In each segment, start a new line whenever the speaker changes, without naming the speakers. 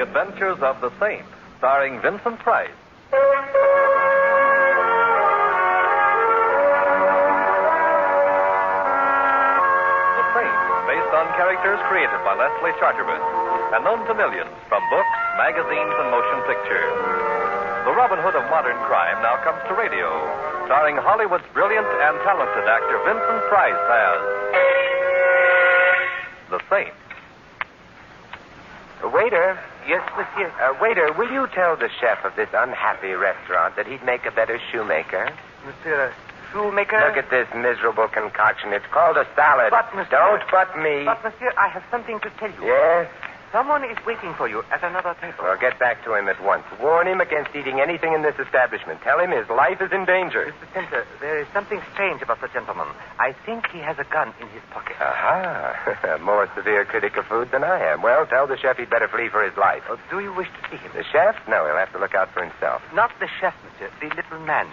Adventures of the Saint, starring Vincent Price. The Saint, based on characters created by Leslie Charteris and known to millions from books, magazines, and motion pictures. The Robin Hood of modern crime now comes to radio, starring Hollywood's brilliant and talented actor Vincent Price as The Saint.
Waiter.
Yes, monsieur.
Waiter, will you tell the chef of this unhappy restaurant that he'd make a better shoemaker?
Monsieur, shoemaker?
Look at this miserable concoction. It's called a salad.
But, monsieur...
Don't but me.
But, monsieur, I have something to tell you.
Yes?
Someone is waiting for you at another table.
Well, get back to him at once. Warn him against eating anything in this establishment. Tell him his life is in danger.
Mr. Templar, there is something strange about the gentleman. I think he has a gun in his pocket.
Aha. A more severe critic of food than I am. Well, tell the chef he'd better flee for his life.
Oh, do you wish to see him?
The chef? No, he'll have to look out for himself.
Not the chef, monsieur. The little man.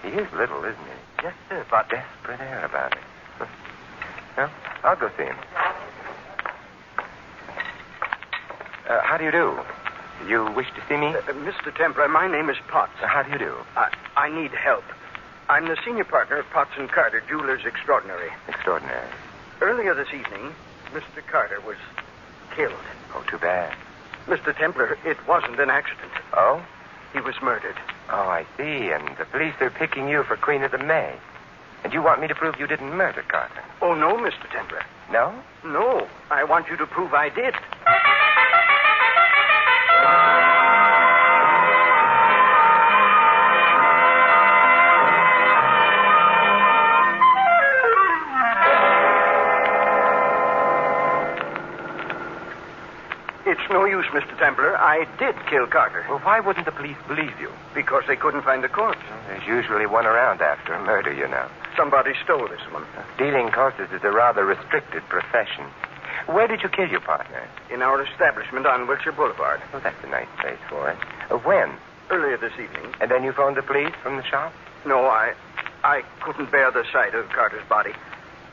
He is little, isn't he?
Yes, sir, but...
Desperate air about it. Well, I'll go see him. How do you do? You wish to see me?
Mr. Templar, my name is Potts.
How do you do?
I need help. I'm the senior partner of Potts & Carter, Jewelers Extraordinary.
Extraordinary.
Earlier this evening, Mr. Carter was killed.
Oh, too bad.
Mr. Templar, it wasn't an accident.
Oh?
He was murdered.
Oh, I see. And the police are picking you for Queen of the May. And you want me to prove you didn't murder Carter?
Oh, no, Mr. Templar.
No?
No. I want you to prove I did. It's no use, Mr. Templar. I did kill Carter.
Well, why wouldn't the police believe you?
Because they couldn't find the corpse.
Well, there's usually one around after a murder, you know.
Somebody stole this one.
Stealing corpses is a rather restricted profession. Where did you kill your partner?
In our establishment on Wilshire Boulevard.
Well, that's a nice place for it. When?
Earlier this evening.
And then you phoned the police from the shop?
No, I couldn't bear the sight of Carter's body.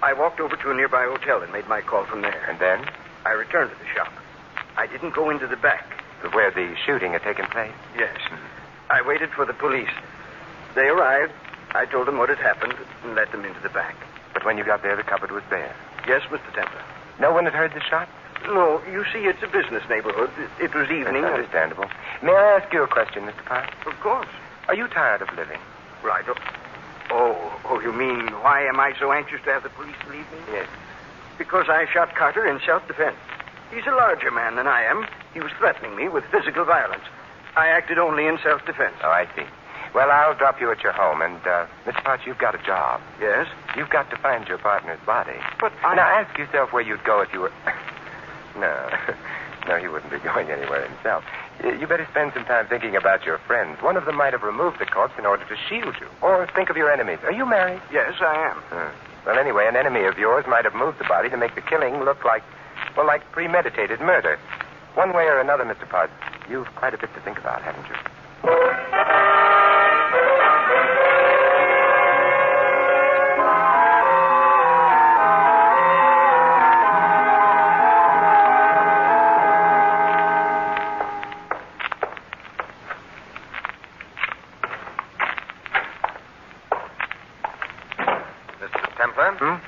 I walked over to a nearby hotel and made my call from there.
And then?
I returned to the shop. I didn't go into the back.
Where the shooting had taken place?
Yes. I waited for the police. They arrived. I told them what had happened and led them into the back.
But when you got there, the cupboard was bare.
Yes, Mr. Templar.
No one had heard the shot?
No, you see, it's a business neighborhood. It was evening.
That's understandable. May I ask you a question, Mr. Potts?
Of course.
Are you tired of living?
Right. Oh, you mean, why am I so anxious to have the police believe me?
Yes.
Because I shot Carter in self-defense. He's a larger man than I am. He was threatening me with physical violence. I acted only in self-defense.
Oh, I see. Well, I'll drop you at your home, and, Mr. Potts, you've got a job.
Yes?
You've got to find your partner's body.
But
Now, ask yourself where you'd go if you were... No, he wouldn't be going anywhere himself. You better spend some time thinking about your friends. One of them might have removed the corpse in order to shield you. Or think of your enemies. Are you married?
Yes, I am.
Well, anyway, an enemy of yours might have moved the body to make the killing look like premeditated murder. One way or another, Mr. Potts, you've quite a bit to think about, haven't you?
Mr. Templar?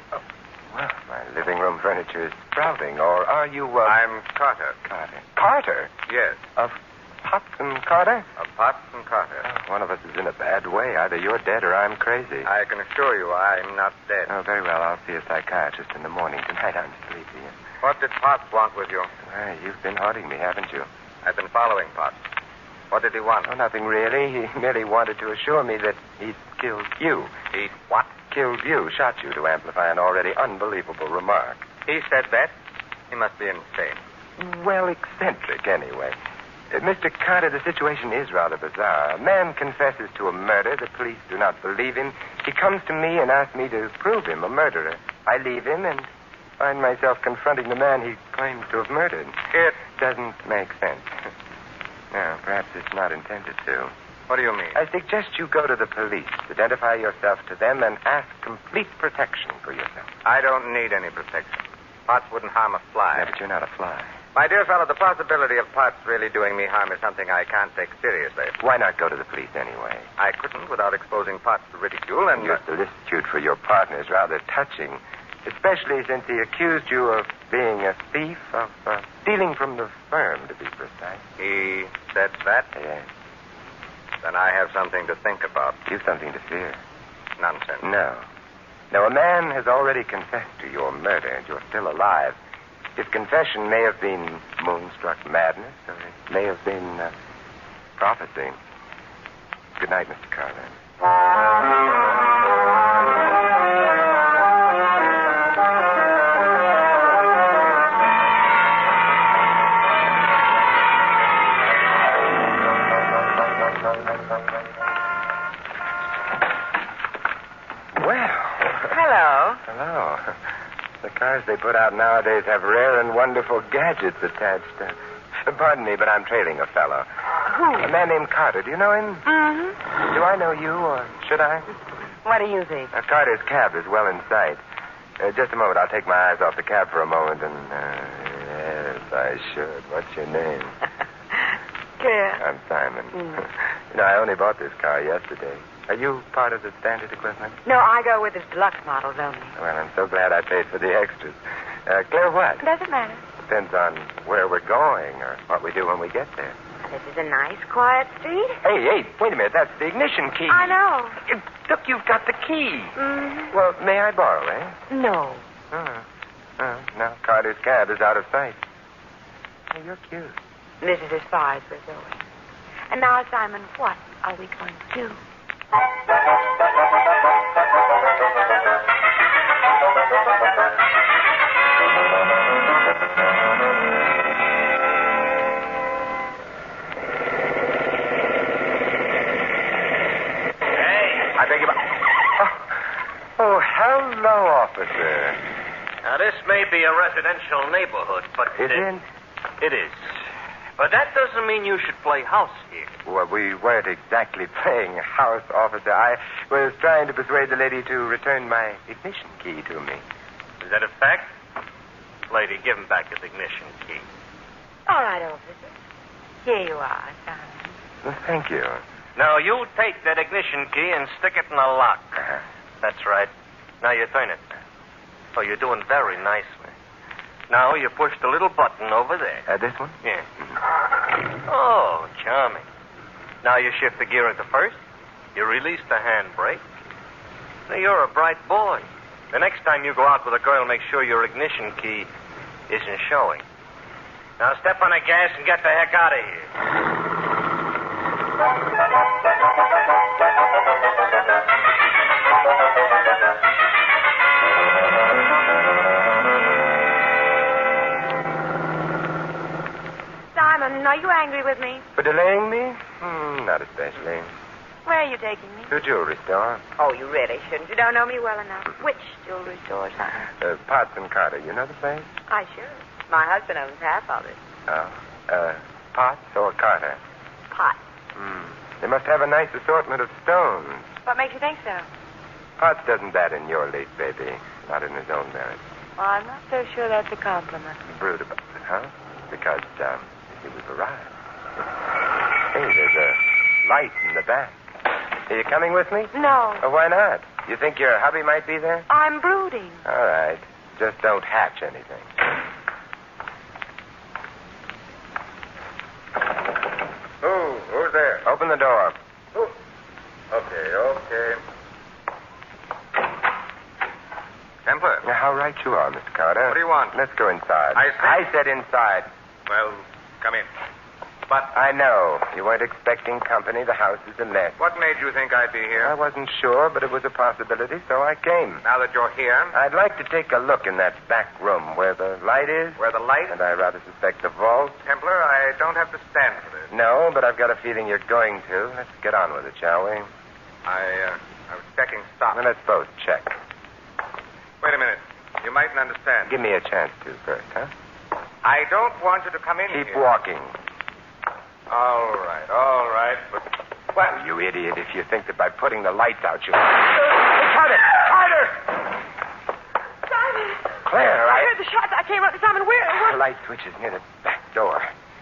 Well, my living room furniture is sprouting. Or are you,
I'm Carter.
Carter. Carter?
Yes,
Of Potts and Carter?
of Potts and Carter.
One of us is in a bad way. Either you're dead or I'm crazy.
I can assure you I'm not dead.
Oh, very well. I'll see a psychiatrist in the morning. Tonight I'm sleepy.
What did Potts want with you?
Well, you've been haunting me, haven't you?
I've been following Potts. What did he want?
Oh, nothing really. He merely wanted to assure me that he'd killed you.
He what?
Killed you, shot you to amplify an already unbelievable remark.
He said that? He must be insane.
Well, eccentric, anyway. Mr. Carter, the situation is rather bizarre. A man confesses to a murder. The police do not believe him. He comes to me and asks me to prove him a murderer. I leave him and find myself confronting the man he claims to have murdered.
It
doesn't make sense. No, perhaps it's not intended to.
What do you mean?
I suggest you go to the police, identify yourself to them, and ask complete protection for yourself.
I don't need any protection. Potts wouldn't harm a fly.
Yeah, but you're not a fly.
My dear fellow, the possibility of Potts really doing me harm is something I can't take seriously.
Why not go to the police anyway?
I couldn't without exposing Potts to ridicule and...
Your solicitude for your partner is rather touching, especially since he accused you of being a thief, of stealing from the firm, to be precise.
He said that?
Yes.
Then I have something to think about.
You've something to fear.
Nonsense.
No. No, a man has already confessed to your murder, and you're still alive. His confession may have been moonstruck madness, or it may have been prophecy. Good night, Mr. Carlin. Hello. The cars they put out nowadays have rare and wonderful gadgets attached. Pardon me, but I'm trailing a fellow.
Who?
A man named Carter. Do you know him?
Mm-hmm.
Do I know you, or should I?
What do you think?
Carter's cab is well in sight. Just a moment. I'll take my eyes off the cab for a moment, and... yes, I should. What's your name?
Claire.
I'm Simon. You know, I only bought this car yesterday. Are you part of the standard equipment?
No, I go with the deluxe models only.
Well, I'm so glad I paid for the extras. Claire, what?
Doesn't matter.
Depends on where we're going or what we do when we get there.
This is a nice, quiet street.
Hey, wait a minute. That's the ignition key.
I know.
Look, you've got the key.
Mm-hmm.
Well, may I borrow, eh?
No.
No, Carter's cab is out of sight. Oh, you're cute.
This is as far as we're going. And now, Simon, what are we going to do?
I beg your pardon. Oh, hello, officer.
Now, this may be a residential neighborhood, but...
Is it?
It is. But that doesn't mean you should play house here.
Well, we weren't exactly playing house, officer. I was trying to persuade the lady to return my ignition key to me.
Is that a fact? Lady, give him back his ignition key.
All right, officer. Here you are, Simon.
Well, thank you.
Now, you take that ignition key and stick it in the lock.
Uh-huh.
That's right. Now you turn it. Oh, you're doing very nicely. Now you push the little button over there.
This one?
Yeah. Oh, charming. Now you shift the gear at the first. You release the handbrake. Now you're a bright boy. The next time you go out with a girl, make sure your ignition key isn't showing. Now step on the gas and get the heck out of here.
Simon, are you angry with me?
For delaying me? Not especially.
Where are you taking me?
To a jewelry store.
Oh, you really shouldn't. You don't know me well enough. Which jewelry store, Simon?
Potts and Carter. You know the place?
I should. My husband owns half of it.
Oh. Potts or Carter?
Pot.
They must have a nice assortment of stones.
What makes you think so?
Potts doesn't bat in your league, baby. Not in his own merit.
Well, I'm not so sure that's a compliment.
Brood about it, huh? Because, he was arrived. Hey, there's a light in the back. Are you coming with me?
No.
Oh, why not? You think your hubby might be there?
I'm brooding.
All right. Just don't hatch anything. Who's there? Open the door. Who? Okay.
Templar.
Now, how right you are, Mr. Carter.
What do you want?
Let's go inside.
I
said inside.
Well, come in. But
I know. You weren't expecting company. The house is a mess.
what made you think I'd be
I
here?
wasn't sure, but it was a possibility, so I came.
Now that you're here,
I'd like to take a look in that back room where the light is,
where the light...
and I rather suspect the vault.
Templar, I don't have to stand for this.
No, but I've got a feeling you're going to. Let's get on with it, shall we?
I was checking stock.
Well, let's both check.
Wait a minute. You mightn't understand.
Give me a chance to first, huh?
I don't want you to come in
Keep
here.
walking.
All right. But
Well, you idiot, if you think that by putting the lights out you... Hey, Carter!
Simon!
Claire,
I heard the shots. I came up to Simon. Where?
The light switch is near the back door.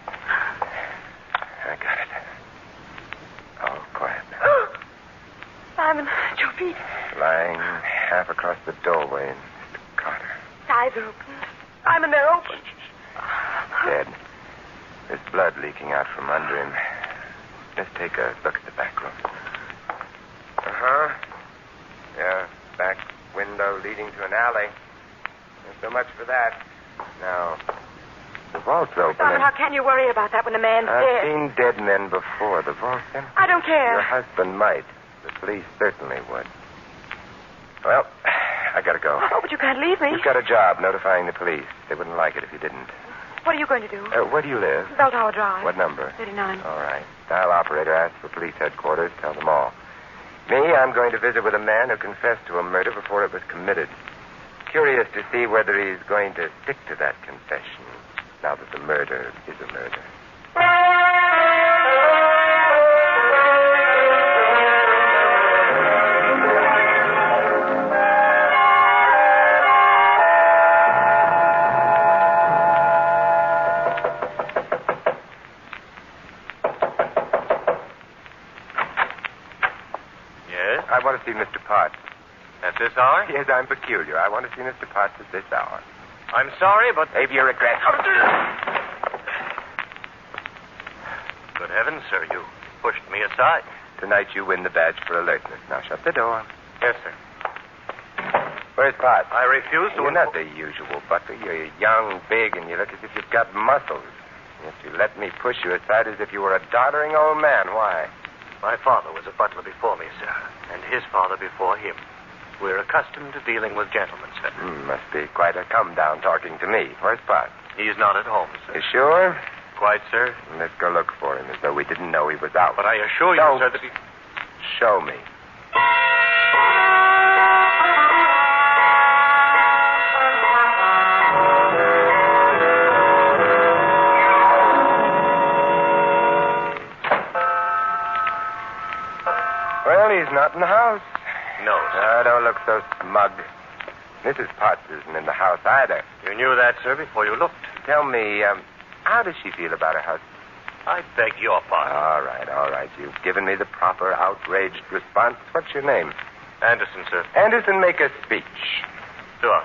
I got it. All quiet now.
Simon, at your feet.
Lying half across the doorway, Mr. Carter.
His eyes are open. Simon, they're open.
Dead. There's blood leaking out from under him. Let's take a look at the back room. Uh-huh. Yeah, back window leading to an alley. There's so much for that. Now, the vault's open.
Simon, how can you worry about that when a man's
I've
dead?
seen dead men before. The vault's empty.
I don't care.
Your husband might. The police certainly would. Well, I gotta go.
Oh, but you can't leave me.
You've got a job notifying the police. They wouldn't like it if you didn't.
What are you going to do?
Where do you live?
Bell Tower Drive.
What number?
39.
All right. Dial operator asks for police headquarters. Tell them all. Me, I'm going to visit with a man who confessed to a murder before it was committed. Curious to see whether he's going to stick to that confession now that the murder is a murder.
Yes?
I want to see Mr. Potts.
At this hour?
Yes, I'm peculiar. I want to see Mr. Potts at this hour.
I'm sorry, but...
Save your regrets.
Good heavens, sir, you pushed me aside.
Tonight you win the badge for alertness. Now shut the door.
Yes, sir.
Where's Potts?
I refuse to...
You're not the usual butler. You're young, big, and you look as if you've got muscles. Yet you let me push you aside as if you were a doddering old man. Why?
My father was a butler before me, sir, and his father before him. We're accustomed to dealing with gentlemen, sir.
Must be quite a come-down talking to me. Where's Potts?
He's not at home, sir.
You sure?
Quite, sir.
Let's go look for him as though we didn't know he was out.
But I assure you,
Don't.
sir, that he...
Show me. Well, he's not in the house.
No, sir.
Don't look so smug. Mrs. Potts isn't in the house either.
You knew that, sir, before you looked.
Tell me, how does she feel about her husband?
I beg your pardon.
All right. You've given me the proper outraged response. What's your name?
Anderson, sir.
Anderson, make a speech.
Sure.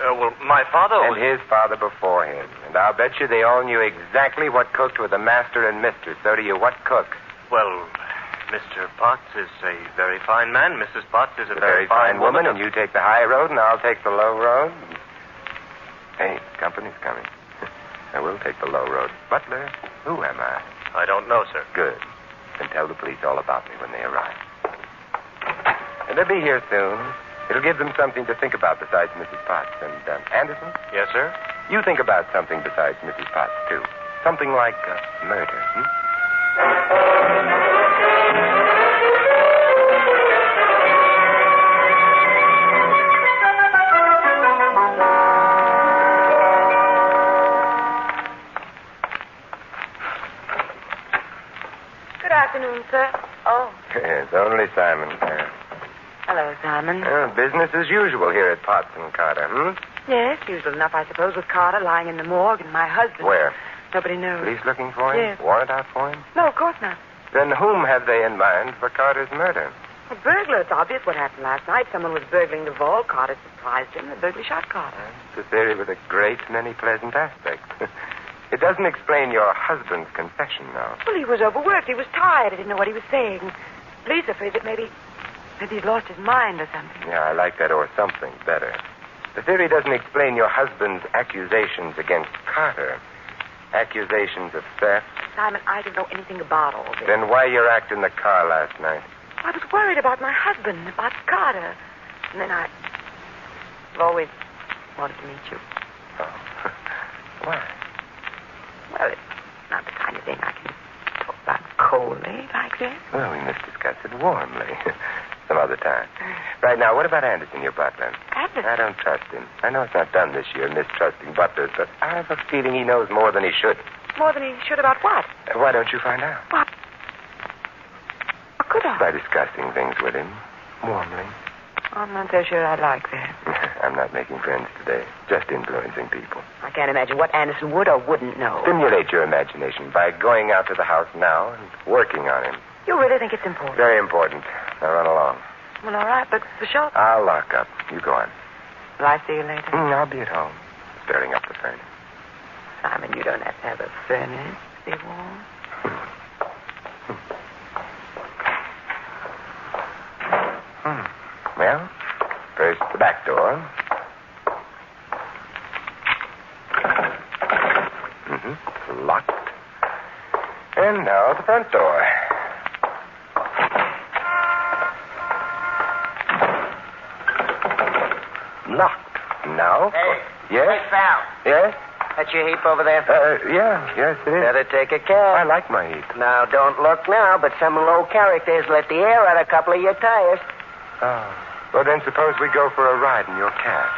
Well, my father
And
was...
his father before him. And I'll bet you they all knew exactly what cooked with the master and mistress. So do you. What cook?
Well, Mr. Potts is a very fine man. Mrs. Potts is a
Very fine woman, and you take the high road, and I'll take the low road. Hey, company's coming. I will take the low road. Butler, who am I?
I don't know, sir.
Good. Then tell the police all about me when they arrive. And they'll be here soon. It'll give them something to think about besides Mrs. Potts. And, Anderson,
Yes, sir?
you think about something besides Mrs. Potts, too. Something like murder,
Good afternoon, sir. Oh,
Yes, only Simon.
hello, Simon.
Business as usual here at Potts and Carter,
Yes, usual enough, I suppose, with Carter lying in the morgue and my husband.
Where?
Nobody knows.
Police looking for him?
Yes.
Warrant out for him?
No, of course not.
Then whom have they in mind for Carter's murder?
A burglar. It's obvious what happened last night. Someone was burgling the vault. Carter surprised him. The burglar shot Carter.
It's a theory with a great many pleasant aspects. It doesn't explain your husband's confession, though.
Well, he was overworked. He was tired. He didn't know what he was saying. Police are afraid that maybe he'd lost his mind or something.
Yeah, I like that or something better. The theory doesn't explain your husband's accusations against Carter. Accusations of theft.
Simon, I don't know anything about all this.
Then why your act in the car last night?
I was worried about my husband, about Carter. And then I've always wanted to meet you.
Oh. Why?
Well, it's not the kind of thing I can talk about coldly like this.
Well, we must discuss it warmly. Some other time. Right now, what about Anderson, your butler?
Anderson?
I don't trust him. I know it's not done this year, mistrusting butlers, but I have a feeling he knows more than he should.
More than he should about what?
Why don't you find out?
What? How could I?
By discussing things with him warmly.
I'm not so sure I like that.
I'm I'm not making friends today. Just influencing people.
I can't imagine what Anderson would or wouldn't know.
Stimulate your imagination by going out to the house now and working on him.
You really think it's important?
Very important. Now run along.
Well, all right, but for sure.
I'll lock up. You go on.
Will I see you later?
I'll be at home. Stirring up the furnace.
Simon, you don't have to have a furnace. Stay warm.
Well, first the back door. Locked. And now the front door. Locked. Now?
Hey.
Yes?
Hey, pal.
Yes?
That's your heap over there?
Yes, it is.
Better take a
I
cab.
like my heat.
Now, don't look now, but some low characters let the air out a couple of your tires.
Oh. Well, then suppose we go for a ride in your cab.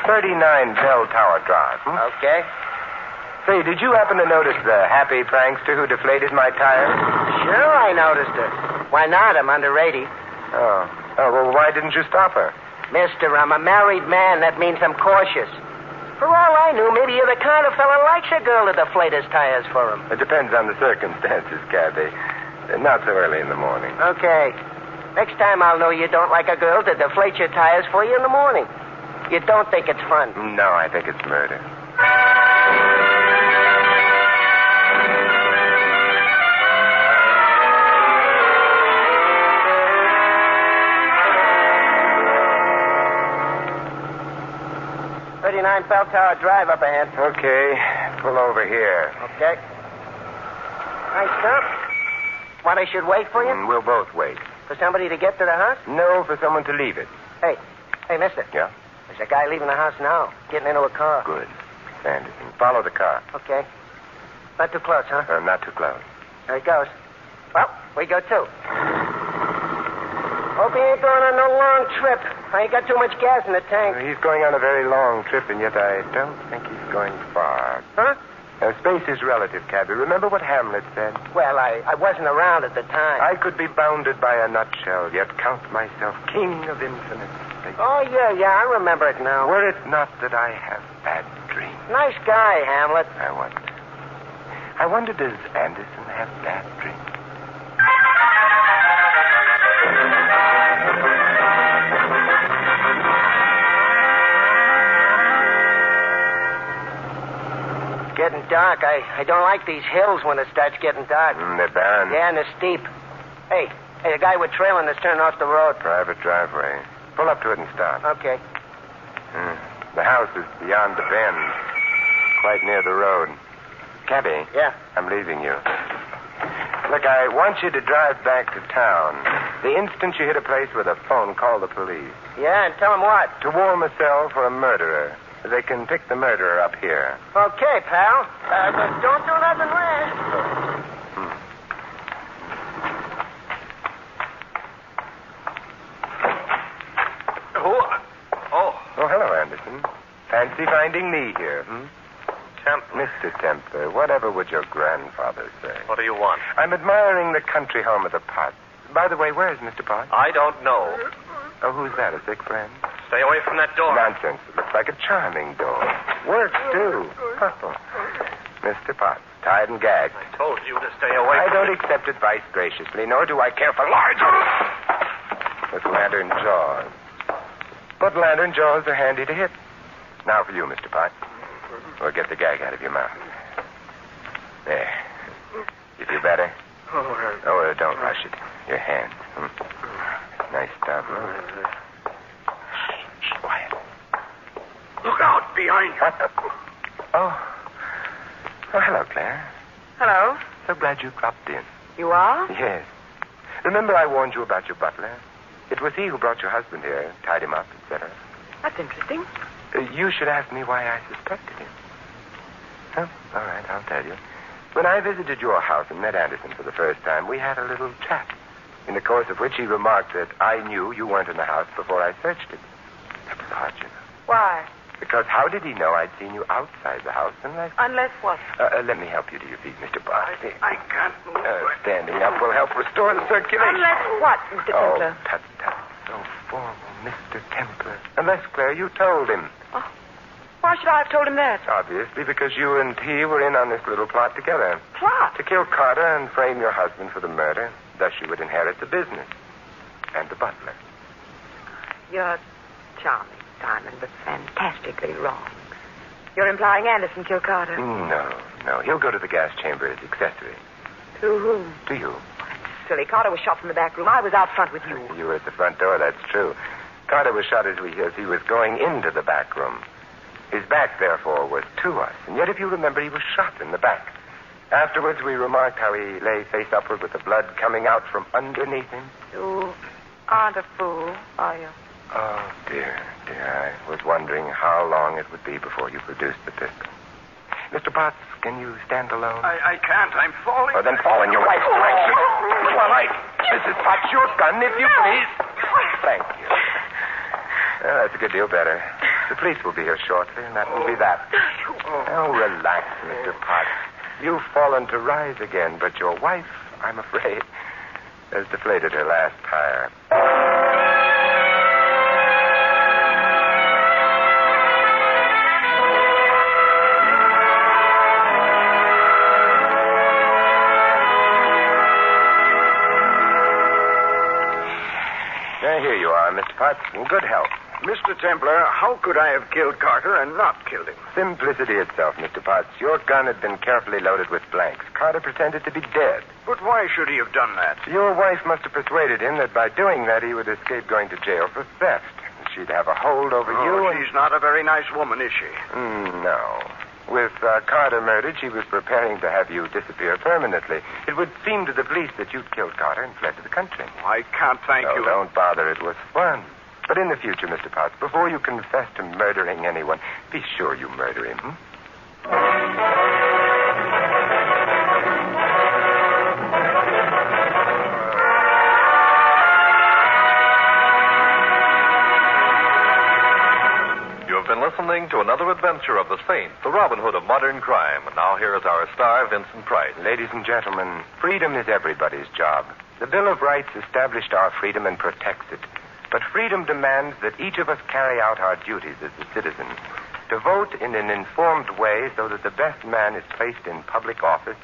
39 Bell Tower Drive.
Okay.
Say, did you happen to notice the happy prankster who deflated my tires?
Sure, I noticed her. Why not? I'm under 80.
Oh, well, why didn't you stop her?
Mister, I'm a married man. That means I'm cautious. For all I knew, maybe you're the kind of fella likes a girl to deflate his tires for him.
It depends on the circumstances, Cabby. Not so early in the morning.
Okay. Next time I'll know you don't like a girl to deflate your tires for you in the morning. You don't think it's fun.
No, I think it's murder.
Bell Tower Drive up ahead.
Okay, pull over here.
Okay. Nice stop. Want I should wait for you?
We'll both wait.
For somebody to get to the house?
No, for someone to leave it.
Hey, mister.
Yeah?
There's a guy leaving the house now, getting into a car.
Good. Anderson, follow the car.
Okay. Not too close, huh?
Not too close.
There he goes. Well, we go too. Hope he ain't going on no long trip. I ain't got too much gas in the tank.
He's going on a very long trip, and yet I don't think he's going far.
Huh?
Space is relative, Cabby. Remember what Hamlet said?
Well, I wasn't around at the time.
I could be bounded by a nutshell, yet count myself king of infinite space.
Oh, yeah, I remember it now.
Were it not that I have bad dreams.
Nice guy, Hamlet.
I wonder, does Anderson have bad dreams?
Getting dark. I don't like these hills when it starts getting dark.
They're barren.
Yeah, and they're steep. Hey, the guy we're trailing is turning off the road.
Private driveway. Pull up to it and stop.
Okay.
The house is beyond the bend, quite near the road. Cabby.
Yeah?
I'm leaving you. Look, I want you to drive back to town. The instant you hit a place with a phone, call the police.
Yeah, and tell him what?
To warm a cell for a murderer. They can pick the murderer up here.
Okay, pal. But don't do nothing rash.
Oh, hello, Anderson. Fancy finding me here,
Templar.
Mr. Templar, whatever would your grandfather say?
What do you want?
I'm admiring the country home of the Potts. By the way, where is Mr. Potts?
I don't know.
Oh, who's that, a sick friend?
Stay away from that door.
Nonsense. It looks like a charming door. Works, too. Mr. Potts, tied and gagged.
I told you to stay away
I
from
don't
it.
accept advice graciously, nor do I care for large with lantern jaws. But lantern jaws are handy to hit. Now for you, Mr. Potts. We'll get the gag out of your mouth. There. You feel better? Oh, don't rush it. Your hands. Nice stuff. Shh, quiet.
Look out behind you.
Oh, hello, Claire.
Hello.
So glad you dropped in.
You are?
Yes. Remember I warned you about your butler? It was he who brought your husband here, tied him up, etc.
That's interesting.
You should ask me why I suspected him. Oh, all right, I'll tell you. When I visited your house and met Anderson for the first time, we had a little chat, in the course of which he remarked that I knew you weren't in the house before I searched it. That was hard, you know.
Why?
Because how did he know I'd seen you outside the house unless...
Unless what?
Let me help you to your feet, Mr. Barnes.
I can't move.
Standing up will help restore the circulation.
Unless what, Mr. Templar?
Tut, tut. So formal. Mr. Templar. Unless, Claire, you told him.
Oh, why should I have told him that?
Obviously, because you and he were in on this little plot together.
Plot?
To kill Carter and frame your husband for the murder. Thus you would inherit the business. And the butler.
You're charming, Simon, but fantastically wrong. You're implying Anderson killed Carter.
No. He'll go to the gas chamber as accessory.
To whom?
To you.
Silly. Carter was shot from the back room. I was out front with you.
You were at the front door, that's true. Carter was shot as he was going into the back room. His back, therefore, was to us. And yet, if you remember, he was shot in the back. Afterwards, we remarked how he lay face upward with the blood coming out from underneath him.
You aren't a fool, are you?
Oh, dear. I was wondering how long it would be before you produced the pistol. Mr. Potts, can you stand alone?
I can't. I'm falling.
Oh, then fall in your wife's direction. Well, Mrs. Potts, your gun, if you please. Thank you. Well, that's a good deal better. The police will be here shortly, and that will be that. Oh, relax, Mr. Potts. You've fallen to rise again, but your wife, I'm afraid, has deflated her last tire. Here you are, Mr. Potts, in good health.
Mr. Templar, how could I have killed Carter and not killed him?
Simplicity itself, Mr. Potts. Your gun had been carefully loaded with blanks. Carter pretended to be dead.
But why should he have done that?
Your wife must have persuaded him that by doing that he would escape going to jail for theft. She'd have a hold over you.
She's not a very nice woman, is she?
No. With Carter murdered, she was preparing to have you disappear permanently. It would seem to the police that you'd killed Carter and fled to the country.
I can't thank you.
Don't bother. It was fun. But in the future, Mr. Potts, before you confess to murdering anyone, be sure you murder him.
Listening to another adventure of the Saint, the Robin Hood of modern crime. And now here is our star, Vincent Price.
Ladies and gentlemen, freedom is everybody's job. The Bill of Rights established our freedom and protects it. But freedom demands that each of us carry out our duties as a citizen. To vote in an informed way so that the best man is placed in public office,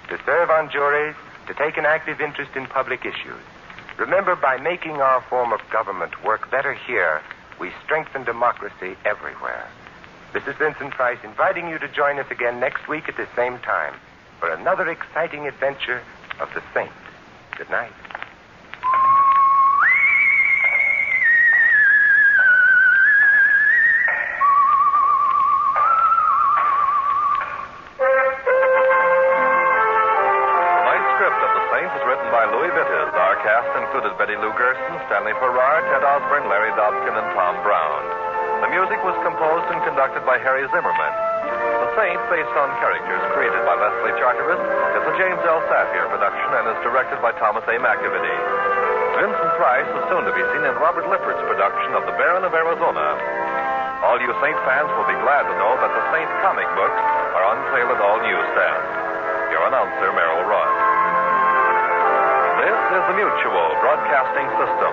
to serve on juries, to take an active interest in public issues. Remember, by making our form of government work better here, we strengthen democracy everywhere. This is Vincent Price inviting you to join us again next week at the same time for another exciting adventure of the Saint. Good night.
Betty Lou Gerson, Stanley Farrar, Ted Osborne, Larry Dobkin, and Tom Brown. The music was composed and conducted by Harry Zimmerman. The Saint, based on characters created by Leslie Charteris, is a James L. Safier production and is directed by Thomas A. McAvity. Vincent Price is soon to be seen in Robert Lippard's production of The Baron of Arizona. All you Saint fans will be glad to know that the Saint comic books are on sale at all newsstands. Your announcer, Merrill Rudd. This is the Mutual Broadcasting System.